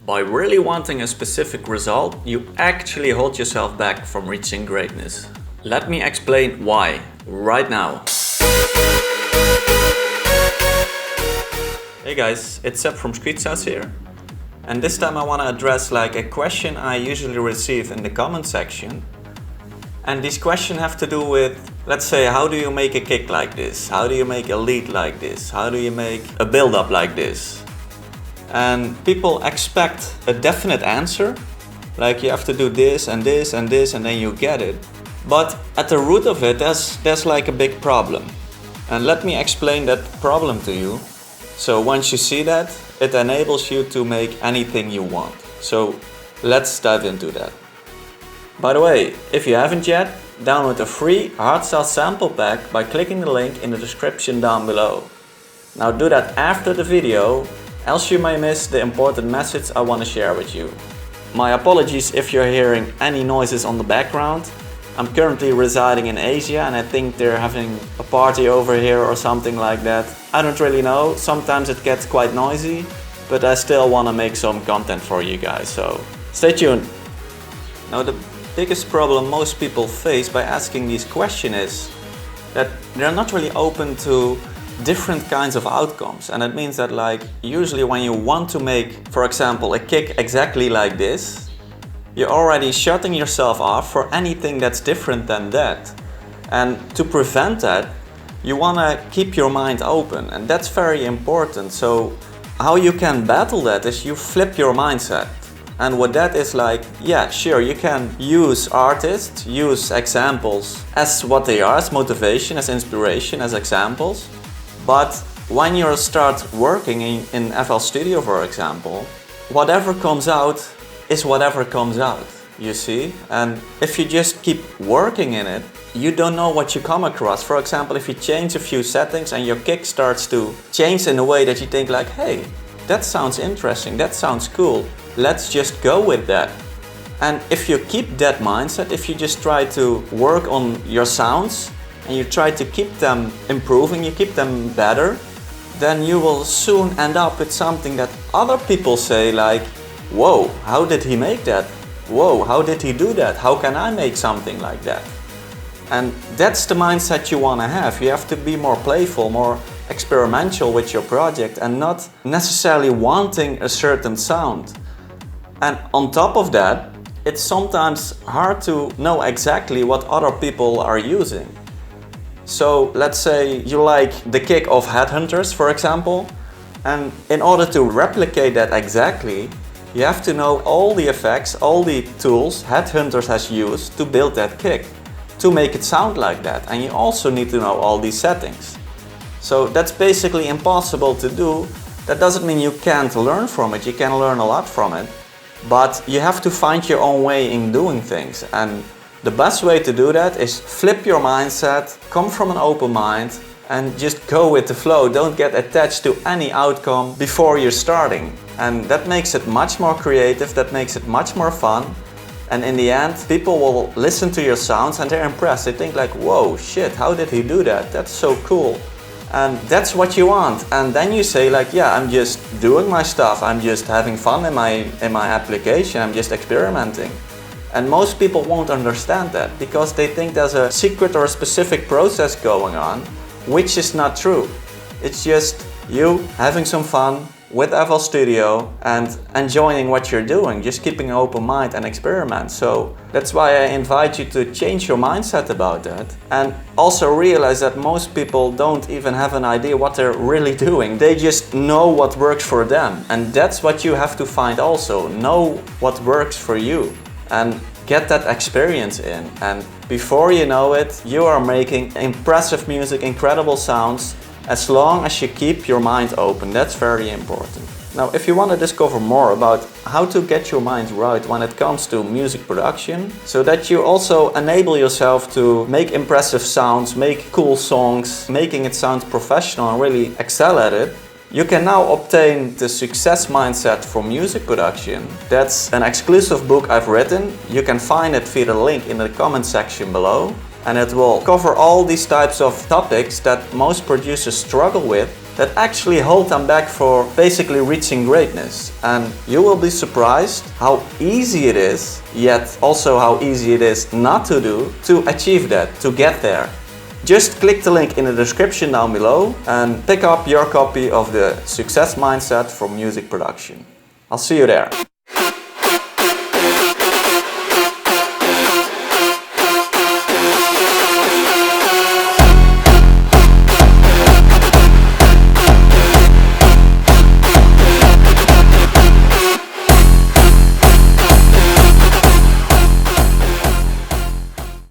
By really wanting a specific result, you actually hold yourself back from reaching greatness. Let me explain why, right now. Hey guys, it's Seb from Streetshouse here. And this time I want to address a question I usually receive in the comment section. And these questions have to do with, let's say, how do you make a kick like this? How do you make a lead like this? How do you make a build-up like this? And people expect a definite answer, like you have to do this and this and this and then you get it. But at the root of it, there's like a big problem. And let me explain that problem to you. So once you see that, it enables you to make anything you want. So let's dive into that. By the way, if you haven't yet, download a free Hardstyle sample pack by clicking the link in the description down below. Now do that after the video, else you may miss the important message I want to share with you. My apologies if you're hearing any noises on the background. I'm currently residing in Asia and I think they're having a party over here or something like that. I don't really know, sometimes it gets quite noisy, but I still want to make some content for you guys, so stay tuned. Now the biggest problem most people face by asking these questions is that they're not really open to different kinds of outcomes. And that means that usually when you want to make, for example, a kick exactly like this, you're already shutting yourself off for anything that's different than that. And to prevent that, you want to keep your mind open, and that's very important. So how you can battle that is you flip your mindset. And what that is yeah, sure, you can use artists, use examples as what they are, as motivation, as inspiration, as examples. But when you start working in FL Studio, for example, whatever comes out is whatever comes out, you see? And if you just keep working in it, you don't know what you come across. For example, if you change a few settings and your kick starts to change in a way that you think hey, that sounds interesting, that sounds cool, let's just go with that. And if you keep that mindset, if you just try to work on your sounds and you try to keep them improving, you keep them better, then you will soon end up with something that other people say whoa, how did he make that? Whoa, how did he do that? How can I make something like that? And that's the mindset you want to have. You have to be more playful, more experimental with your project and not necessarily wanting a certain sound. And on top of that, it's sometimes hard to know exactly what other people are using. So let's say you like the kick of Headhunters, for example, and in order to replicate that exactly, you have to know all the effects, all the tools Headhunters has used to build that kick, to make it sound like that. And you also need to know all these settings. So that's basically impossible to do. That doesn't mean you can't learn from it, you can learn a lot from it. But you have to find your own way in doing things. And the best way to do that is flip your mindset, come from an open mind, and just go with the flow. Don't get attached to any outcome before you're starting. And that makes it much more creative, that makes it much more fun. And in the end, people will listen to your sounds and they're impressed. They think whoa, shit, how did he do that? That's so cool. And that's what you want. And then you say yeah, I'm just doing my stuff. I'm just having fun in my application. I'm just experimenting. And most people won't understand that because they think there's a secret or a specific process going on, which is not true. It's just you having some fun with FL Studio and enjoying what you're doing, just keeping an open mind and experiment. So that's why I invite you to change your mindset about that and also realize that most people don't even have an idea what they're really doing. They just know what works for them, and that's what you have to find also. Know what works for you and get that experience in, and before you know it, you are making impressive music, incredible sounds, as long as you keep your mind open. That's very important. Now, if you want to discover more about how to get your mind right when it comes to music production, so that you also enable yourself to make impressive sounds, make cool songs, making it sound professional and really excel at it, you can now obtain the Success Mindset for Music Production. That's an exclusive book I've written. You can find it via the link in the comment section below. And it will cover all these types of topics that most producers struggle with that actually hold them back for basically reaching greatness. And you will be surprised how easy it is, yet also how easy it is not to do, to achieve that, to get there. Just click the link in the description down below and pick up your copy of the Success Mindset for Music Production. I'll see you there.